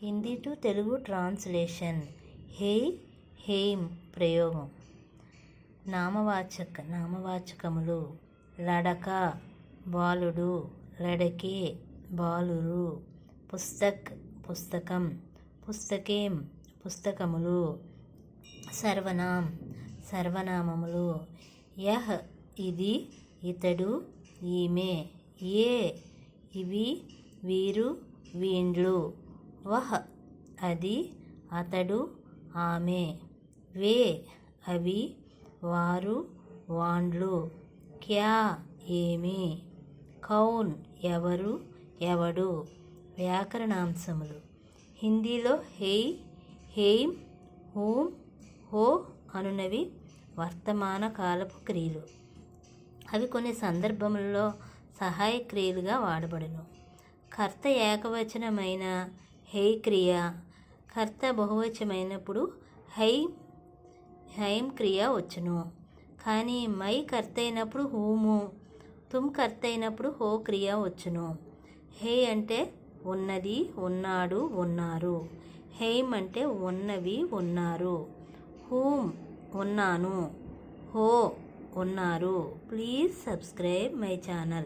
Hindi to Telugu translation. Hey, హేమ్ ప్రయోగం. నామవాచకములు. లడక బాలుడు, లడకే బాలురు. పుస్తక్ పుస్తకం, పుస్తకేం పుస్తకములు. సర్వనామములు. యహ్ ఇది, ఇతడు, ఈమె. ఏ ఇవి, వీరు, వీండ్లు. వహ్ అది, అతడు, ఆమె. వే అవి, వారు, వాండ్లు. క్యా ఏమి. కౌన్ ఎవరు, ఎవడు. వ్యాకరణాంశములు. హిందీలో హే, హేమ్, హూమ్, హో అనునవి వర్తమాన కాలపు క్రియలు. అవి కొన్ని సందర్భములలో సహాయ క్రియలుగా వాడబడును. కర్త ఏకవచనమైన హే క్రియ, కర్త బహువచనమైనప్పుడు హైమ్ క్రియ వచ్చును. కానీ మై కర్త అయినప్పుడు హూము, తుమ్ కర్త అయినప్పుడు హో క్రియ వచ్చును. హే అంటే ఉన్నది, ఉన్నాడు, ఉన్నారు. హేమ్ అంటే ఉన్నవి, ఉన్నారు. హూమ్ ఉన్నాను, హో ఉన్నారు. Please subscribe my channel.